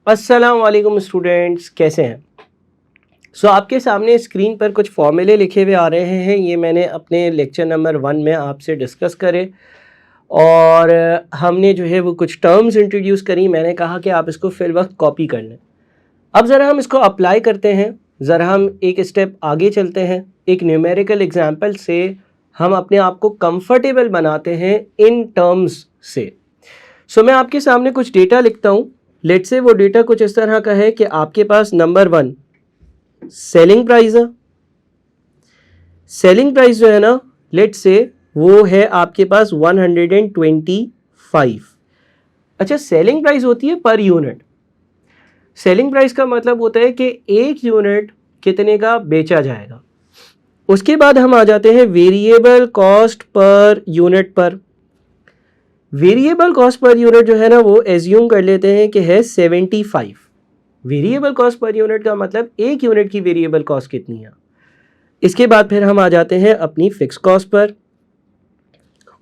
अस्सलाम वालेकुम स्टूडेंट्स, कैसे हैं? आपके सामने स्क्रीन पर कुछ फॉर्मूले लिखे हुए आ रहे हैं। ये मैंने अपने लेक्चर नंबर 1 में आपसे डिस्कस करे और हमने जो है वो कुछ टर्म्स इंट्रोड्यूस करी। मैंने कहा कि आप इसको फिल वक्त कॉपी कर लें। अब ज़रा हम इसको अप्लाई करते हैं, ज़रा हम एक स्टेप आगे चलते हैं। एक न्यूमेरिकल एग्जाम्पल से हम अपने आप को कंफर्टेबल बनाते हैं इन टर्म्स से। मैं आपके सामने कुछ डेटा लिखता हूँ। लेट्स से वो डेटा कुछ इस तरह का है कि आपके पास नंबर 1 सेलिंग प्राइस है। सेलिंग प्राइस जो है ना, लेट्स से वो है आपके पास 125। अच्छा, सेलिंग प्राइस होती है पर यूनिट। सेलिंग प्राइस का मतलब होता है कि एक यूनिट कितने का बेचा जाएगा। उसके बाद हम आ जाते हैं वेरिएबल कॉस्ट पर यूनिट पर। वेरिएबल कॉस्ट पर यूनिट जो है ना, वो एज्यूम कर लेते हैं कि है 75। वेरिएबल कॉस्ट पर यूनिट का मतलब एक यूनिट की वेरिएबल कॉस्ट कितनी है। इसके बाद फिर हम आ जाते हैं अपनी फिक्स कॉस्ट पर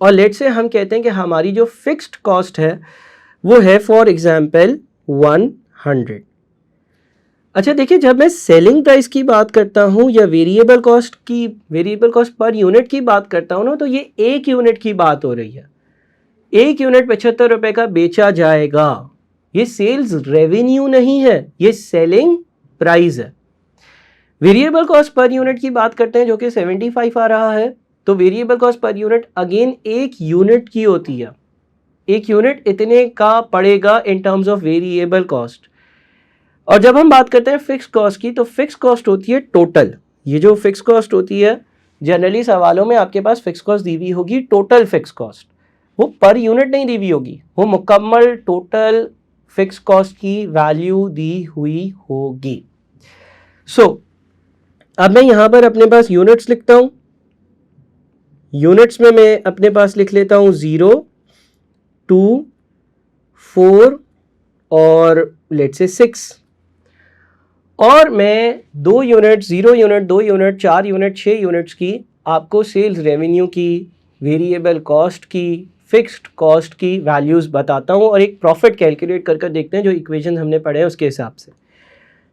और लेट से हम कहते हैं कि हमारी जो फिक्स्ड कॉस्ट है वो है फॉर एग्जांपल 100। अच्छा देखिए, जब मैं सेलिंग प्राइस की बात करता हूँ या वेरिएबल कॉस्ट पर यूनिट की बात करता हूँ ना, तो ये एक यूनिट की बात हो रही है। एक यूनिट 75 रुपए का बेचा जाएगा। ये सेल्स रेवेन्यू नहीं है, ये सेलिंग प्राइस है। वेरिएबल कॉस्ट पर यूनिट की बात करते हैं जो कि 75 आ रहा है। तो variable cost per unit again एक यूनिट की होती है। एक यूनिट इतने का पड़ेगा in terms of variable cost. और जब हम बात करते हैं फिक्स कॉस्ट की, तो फिक्स कॉस्ट होती है टोटल। ये जो फिक्स कॉस्ट होती है, जनरली सवालों में आपके पास फिक्स कॉस्ट दी हुई होगी टोटल फिक्स कॉस्ट, वो पर यूनिट नहीं दी हुई होगी, वो मुकम्मल टोटल फिक्स कॉस्ट की वैल्यू दी हुई होगी। अब मैं यहां पर अपने पास यूनिट्स लिखता हूं। यूनिट्स में मैं अपने पास लिख लेता हूं 0, 2, 4 और लेट्स से 6। और मैं 2 unit, 0 unit, 2 unit, 4 unit, 6 units की आपको सेल्स रेवेन्यू की, वेरिएबल कॉस्ट की, फिक्स्ड कॉस्ट की वैल्यूज बताता हूं और एक प्रॉफिट कैलकुलेट कर देखते हैं जो इक्वेशन हमने पढ़े हैं उसके हिसाब से।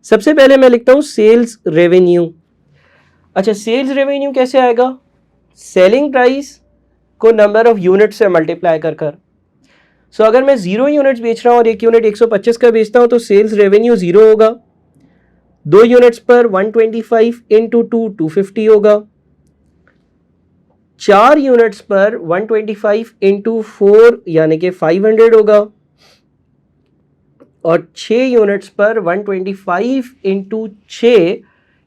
सबसे पहले मैं लिखता हूं सेल्स रेवेन्यू। अच्छा, सेल्स रेवेन्यू कैसे आएगा? सेलिंग प्राइस को नंबर ऑफ यूनिट से मल्टीप्लाई कर। अगर मैं 0 यूनिट्स बेच रहा हूं और एक यूनिट 125 का बेचता हूं तो सेल्स रेवेन्यू 0 होगा। 2 यूनिट्स पर 125 इंटू 2 250 होगा। 4 यूनिट्स पर 125 इंटू 4 यानी कि 500 होगा। और 6 यूनिट्स पर 125 इंटू 6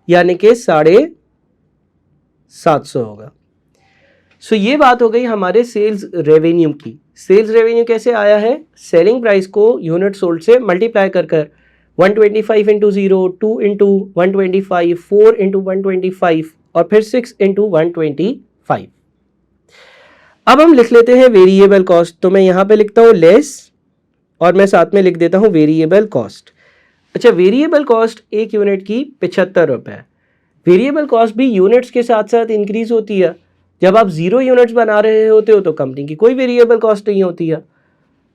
यानी कि 750 होगा। ये बात हो गई हमारे सेल्स रेवेन्यू की। सेल्स रेवेन्यू कैसे आया है? सेलिंग प्राइस को यूनिट सोल्ड से मल्टीप्लाई कर 125 इंटू 0, 2 इंटू 125, 4 इंटू 125 और फिर 6 इंटू 125। अब हम लिख लेते हैं वेरिएबल कॉस्ट। तो मैं यहां पे लिखता हूं लेस और मैं साथ में लिख देता हूं वेरिएबल कॉस्ट। अच्छा, वेरिएबल कॉस्ट एक यूनिट की 75 रुपए। वेरिएबल कॉस्ट भी यूनिट्स के साथ साथ इंक्रीज होती है। जब आप 0 यूनिट्स बना रहे होते हो तो कंपनी की कोई वेरिएबल कॉस्ट नहीं होती है।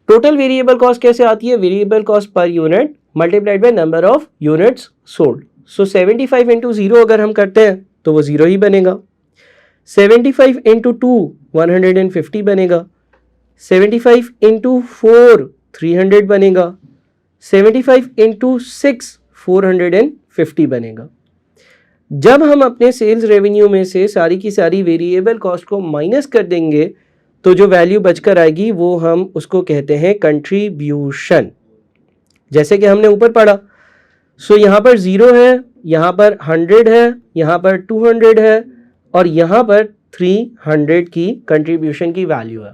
टोटल वेरिएबल कॉस्ट कैसे आती है? Variable cost per unit multiplied by number of units sold. 75 into 0 अगर हम करते हैं तो वो 0 ही बनेगा। 75 इंटू 2 150 बनेगा। 75 इंटू 4 300 बनेगा। 75 इंटू 6 450 बनेगा। जब हम अपने सेल्स रेवेन्यू में से सारी की सारी वेरिएबल कॉस्ट को माइनस कर देंगे तो जो वैल्यू बचकर आएगी वो हम उसको कहते हैं कंट्रीब्यूशन। जैसे कि हमने ऊपर पढ़ा। यहां पर 0 है, यहां पर 100 है, यहां पर 200 है और यहां पर 300 की कंट्रीब्यूशन की वैल्यू है।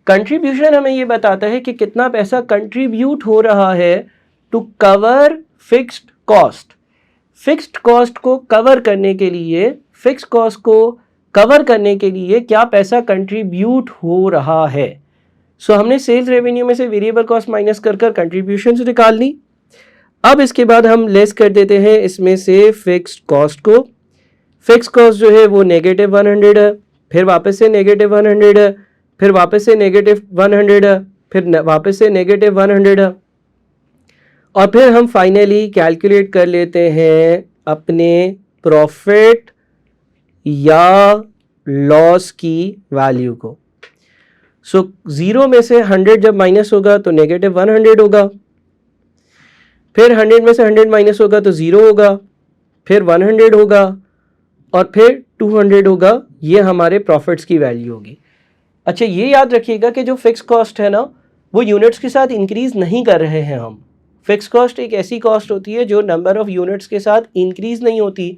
कंट्रीब्यूशन हमें ये बताता है कि कितना पैसा कंट्रीब्यूट हो रहा है to cover fixed cost. Fixed cost को कवर करने के लिए, फिक्स कॉस्ट को कवर करने के लिए क्या पैसा कंट्रीब्यूट हो रहा है। हमने सेल्स रेवेन्यू में से वेरिएबल कॉस्ट माइनस कर कंट्रीब्यूशन निकाल ली। अब इसके बाद हम लेस कर देते हैं इसमें से फिक्स्ड कॉस्ट को। फिक्स कॉस्ट जो है वो -100 है, फिर वापस से -100 है, फिर वापस से -100 है, फिर वापस से -100 है। और फिर हम फाइनली कैलकुलेट कर लेते हैं अपने प्रॉफिट या लॉस की वैल्यू को। सो 0 में से 100 जब माइनस होगा तो नेगेटिव 100 होगा, फिर 100 में से 100 माइनस होगा तो 0 होगा, फिर 100 होगा और फिर 200 होगा। ये हमारे प्रॉफिट्स की वैल्यू होगी। अच्छा, ये याद रखिएगा कि जो फिक्स कॉस्ट है ना, वो यूनिट्स के साथ इंक्रीज नहीं कर रहे हैं हम। फिक्स कॉस्ट एक ऐसी कॉस्ट होती है जो नंबर ऑफ यूनिट्स के साथ इंक्रीज नहीं होती।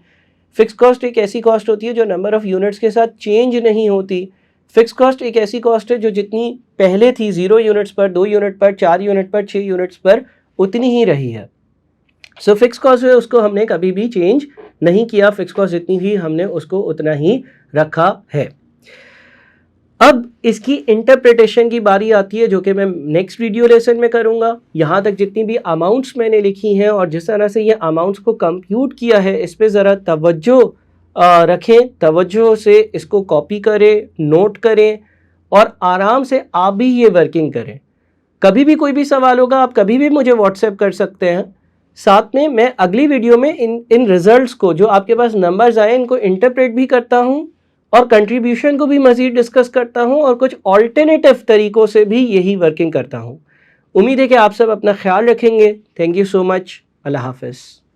फिक्स कॉस्ट एक ऐसी कॉस्ट होती है जो नंबर ऑफ यूनिट्स के साथ चेंज नहीं होती। फिक्स कॉस्ट एक ऐसी कॉस्ट है जो जितनी पहले थी 0 यूनिट्स पर, 2 यूनिट पर, 4 यूनिट पर, 6 यूनिट्स पर, उतनी ही रही है। सो फिक्स कॉस्ट है उसको हमने कभी भी चेंज नहीं किया। फिक्स कॉस्ट जितनी थी हमने उसको उतना ही रखा है। अब इसकी इंटरप्रिटेशन की बारी आती है, जो कि मैं नेक्स्ट वीडियो लेसन में करूंगा। यहाँ तक जितनी भी अमाउंट्स मैंने लिखी हैं और जिस तरह से ये अमाउंट्स को कंप्यूट किया है, इस पे ज़रा तवज्जो रखें, तवज्जो से इसको कॉपी करें, नोट करें और आराम से आप भी ये वर्किंग करें। कभी भी कोई भी सवाल होगा आप कभी भी मुझे व्हाट्सएप कर सकते हैं। साथ में मैं अगली वीडियो में इन रिजल्ट्स को, जो आपके पास नंबर्स आए, इनको इंटरप्रेट भी करता हूँ और कंट्रीब्यूशन को भी मज़ीद डिस्कस करता हूँ और कुछ ऑल्टरनेटिव तरीक़ों से भी यही वर्किंग करता हूँ। उम्मीद है कि आप सब अपना ख्याल रखेंगे। Thank you so much. अल्लाह हाफ़िज़।